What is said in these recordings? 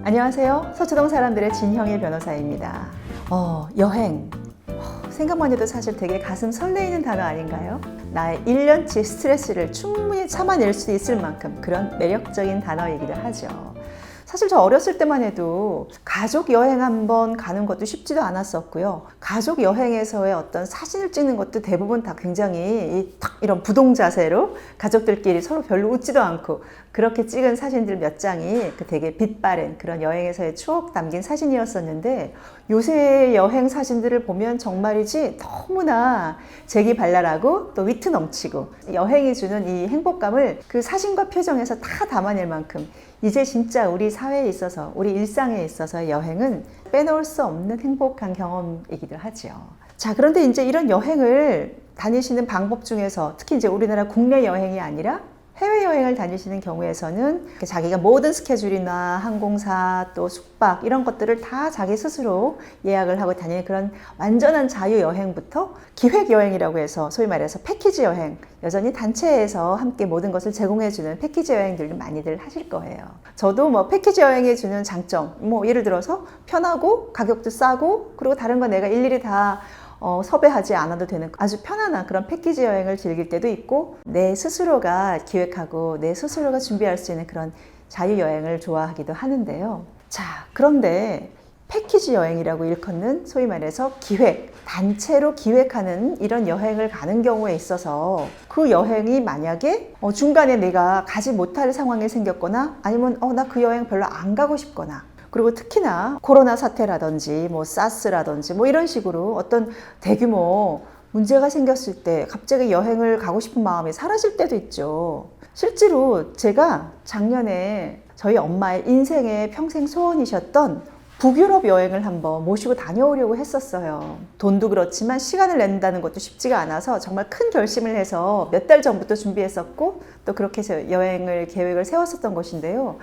안녕하세요. 서초동 사람들의 진형일 변호사입니다. 여행. 생각만 해도 사실 되게 가슴 설레이는 단어 아닌가요? 나의 1년치 스트레스를 충분히 참아낼 수 있을 만큼 그런 매력적인 단어이기도 하죠. 사실 저 어렸을 때만 해도 가족 여행 한번 가는 것도 쉽지도 않았었고요. 가족 여행에서의 어떤 사진을 찍는 것도 대부분 다 굉장히 이런 부동 자세로 가족들끼리 서로 별로 웃지도 않고 그렇게 찍은 사진들 몇 장이 되게 빛바랜 그런 여행에서의 추억 담긴 사진이었었는데, 요새 여행 사진들을 보면 정말이지 너무나 재기발랄하고 또 위트 넘치고 여행이 주는 이 행복감을 그 사진과 표정에서 다 담아낼 만큼 이제 진짜 우리 사회에 있어서, 우리 일상에 있어서 여행은 빼놓을 수 없는 행복한 경험이기도 하죠. 자, 그런데 이제 이런 여행을 다니시는 방법 중에서 특히 이제 우리나라 국내 여행이 아니라 해외여행을 다니시는 경우에서는 자기가 모든 스케줄이나 항공사 또 숙박 이런 것들을 다 자기 스스로 예약을 하고 다니는 그런 완전한 자유여행부터 기획여행이라고 해서 소위 말해서 패키지 여행, 여전히 단체에서 함께 모든 것을 제공해주는 패키지 여행들도 많이들 하실 거예요. 저도 패키지 여행에 주는 장점, 예를 들어서 편하고 가격도 싸고 그리고 다른 거 내가 일일이 다 섭외하지 않아도 되는 아주 편안한 그런 패키지 여행을 즐길 때도 있고, 내 스스로가 기획하고 내 스스로가 준비할 수 있는 그런 자유여행을 좋아하기도 하는데요. 자, 그런데 패키지 여행이라고 일컫는 소위 말해서 기획, 단체로 기획하는 이런 여행을 가는 경우에 있어서 그 여행이 만약에 중간에 내가 가지 못할 상황이 생겼거나 아니면 나 그 여행 별로 안 가고 싶거나, 그리고 특히나 코로나 사태라든지 사스라든지 이런 식으로 어떤 대규모 문제가 생겼을 때 갑자기 여행을 가고 싶은 마음이 사라질 때도 있죠. 실제로 제가 작년에 저희 엄마의 인생의 평생 소원이셨던 북유럽 여행을 한번 모시고 다녀오려고 했었어요. 돈도 그렇지만 시간을 낸다는 것도 쉽지가 않아서 정말 큰 결심을 해서 몇 달 전부터 준비했었고 또 그렇게 해서 여행을 계획을 세웠었던 것인데요.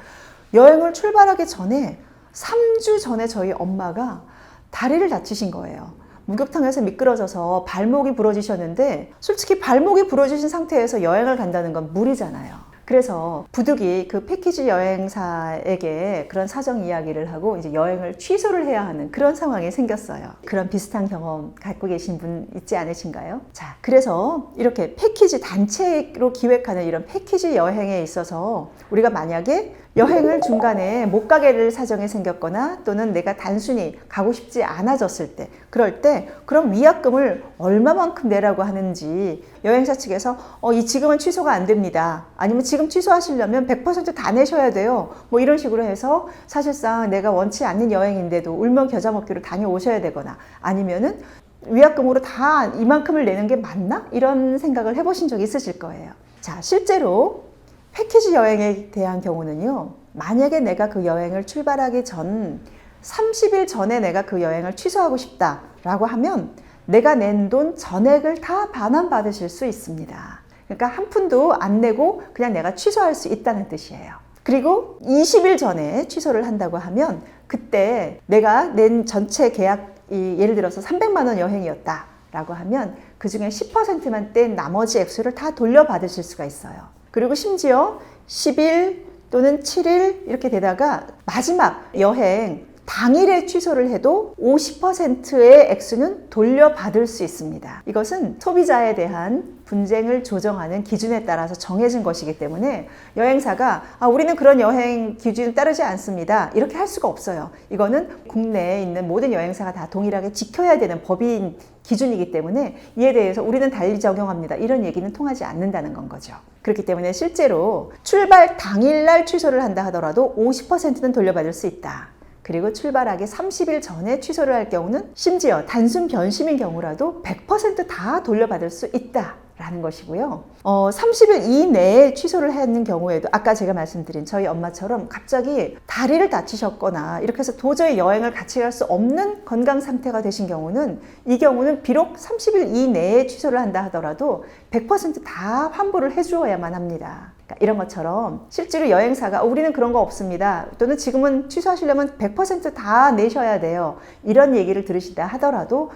여행을 출발하기 전에 3주 전에 저희 엄마가 다리를 다치신 거예요. 목욕탕에서 미끄러져서 발목이 부러지셨는데, 솔직히 발목이 부러지신 상태에서 여행을 간다는 건 무리잖아요. 그래서 부득이 그 패키지 여행사에게 그런 사정 이야기를 하고 이제 여행을 취소를 해야 하는 그런 상황이 생겼어요. 그런 비슷한 경험 갖고 계신 분 있지 않으신가요? 자, 그래서 이렇게 패키지 단체로 기획하는 이런 패키지 여행에 있어서 우리가 만약에 여행을 중간에 못 가게 될 사정이 생겼거나 또는 내가 단순히 가고 싶지 않아졌을 때, 그럴 때 그럼 위약금을 얼마만큼 내라고 하는지 여행사 측에서 지금은 취소가 안 됩니다. 아니면 지금 취소하시려면 100% 다 내셔야 돼요. 이런 식으로 해서 사실상 내가 원치 않는 여행인데도 울며 겨자 먹기로 다녀오셔야 되거나, 아니면은 위약금으로 다 이만큼을 내는 게 맞나? 이런 생각을 해보신 적이 있으실 거예요. 자, 실제로 패키지 여행에 대한 경우는요, 만약에 내가 그 여행을 출발하기 전 30일 전에 내가 그 여행을 취소하고 싶다라고 하면 내가 낸 돈 전액을 다 반환받으실 수 있습니다. 그러니까 한 푼도 안 내고 그냥 내가 취소할 수 있다는 뜻이에요. 그리고 20일 전에 취소를 한다고 하면 그때 내가 낸 전체 계약이 예를 들어서 300만 원 여행이었다 라고 하면 그 중에 10%만 뗀 나머지 액수를 다 돌려받으실 수가 있어요. 그리고 심지어 10일 또는 7일 이렇게 되다가 마지막 여행 당일에 취소를 해도 50%의 액수는 돌려받을 수 있습니다. 이것은 소비자에 대한 분쟁을 조정하는 기준에 따라서 정해진 것이기 때문에 여행사가 우리는 그런 여행 기준을 따르지 않습니다, 이렇게 할 수가 없어요. 이거는 국내에 있는 모든 여행사가 다 동일하게 지켜야 되는 법인 기준이기 때문에 이에 대해서 우리는 달리 적용합니다, 이런 얘기는 통하지 않는다는 건 거죠. 그렇기 때문에 실제로 출발 당일날 취소를 한다 하더라도 50%는 돌려받을 수 있다. 그리고 출발하기 30일 전에 취소를 할 경우는 심지어 단순 변심인 경우라도 100% 다 돌려받을 수 있다 라는 것이고요. 30일 이내에 취소를 하는 경우에도 아까 제가 말씀드린 저희 엄마처럼 갑자기 다리를 다치셨거나 이렇게 해서 도저히 여행을 같이 갈 수 없는 건강 상태가 되신 경우는, 이 경우는 비록 30일 이내에 취소를 한다 하더라도 100% 다 환불을 해주어야만 합니다. 이런 것처럼 실제로 여행사가 우리는 그런 거 없습니다, 또는 지금은 취소하시려면 100% 다 내셔야 돼요, 이런 얘기를 들으시다 하더라도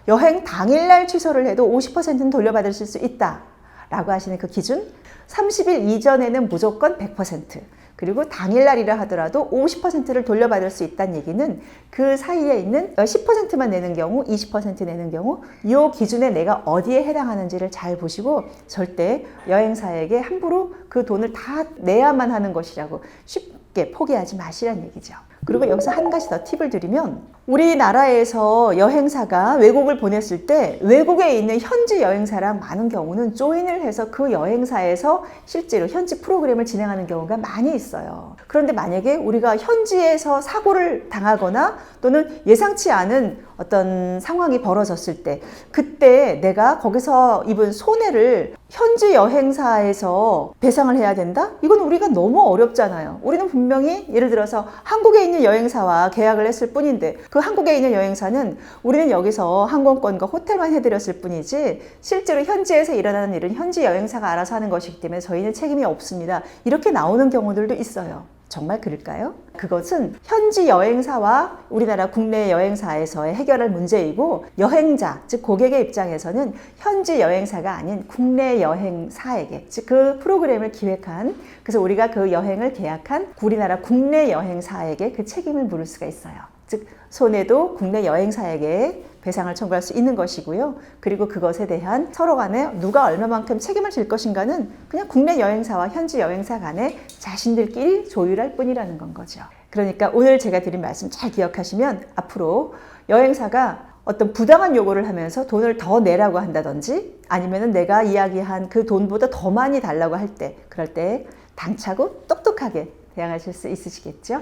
여행 당일날 취소를 해도 50%는 돌려받으실 수 있다 라고 하시는 그 기준, 30일 이전에는 무조건 100%, 그리고 당일날이라 하더라도 50%를 돌려받을 수 있다는 얘기는 그 사이에 있는 10%만 내는 경우, 20% 내는 경우 이 기준에 내가 어디에 해당하는지를 잘 보시고 절대 여행사에게 함부로 그 돈을 다 내야만 하는 것이라고 쉽게 포기하지 마시라는 얘기죠. 그리고 여기서 한 가지 더 팁을 드리면 우리나라에서 여행사가 외국을 보냈을 때 외국에 있는 현지 여행사랑 많은 경우는 조인을 해서 그 여행사에서 실제로 현지 프로그램을 진행하는 경우가 많이 있어요. 그런데 만약에 우리가 현지에서 사고를 당하거나 또는 예상치 않은 어떤 상황이 벌어졌을 때 그때 내가 거기서 입은 손해를 현지 여행사에서 배상을 해야 된다? 이건 우리가 너무 어렵잖아요. 우리는 분명히 예를 들어서 한국에 있는 여행사와 계약을 했을 뿐인데 그 한국에 있는 여행사는 우리는 여기서 항공권과 호텔만 해드렸을 뿐이지 실제로 현지에서 일어나는 일은 현지 여행사가 알아서 하는 것이기 때문에 저희는 책임이 없습니다. 이렇게 나오는 경우들도 있어요. 정말 그럴까요? 그것은 현지 여행사와 우리나라 국내 여행사에서의 해결할 문제이고 여행자, 즉 고객의 입장에서는 현지 여행사가 아닌 국내 여행사에게, 즉 그 프로그램을 기획한, 그래서 우리가 그 여행을 계약한 우리나라 국내 여행사에게 그 책임을 물을 수가 있어요. 즉 손해도 국내 여행사에게 배상을 청구할 수 있는 것이고요. 그리고 그것에 대한 서로 간에 누가 얼마만큼 책임을 질 것인가는 그냥 국내 여행사와 현지 여행사 간에 자신들끼리 조율할 뿐이라는 건 거죠. 그러니까 오늘 제가 드린 말씀 잘 기억하시면 앞으로 여행사가 어떤 부당한 요구를 하면서 돈을 더 내라고 한다든지 아니면 내가 이야기한 그 돈보다 더 많이 달라고 할 때, 그럴 때 당차고 똑똑하게 대응하실 수 있으시겠죠?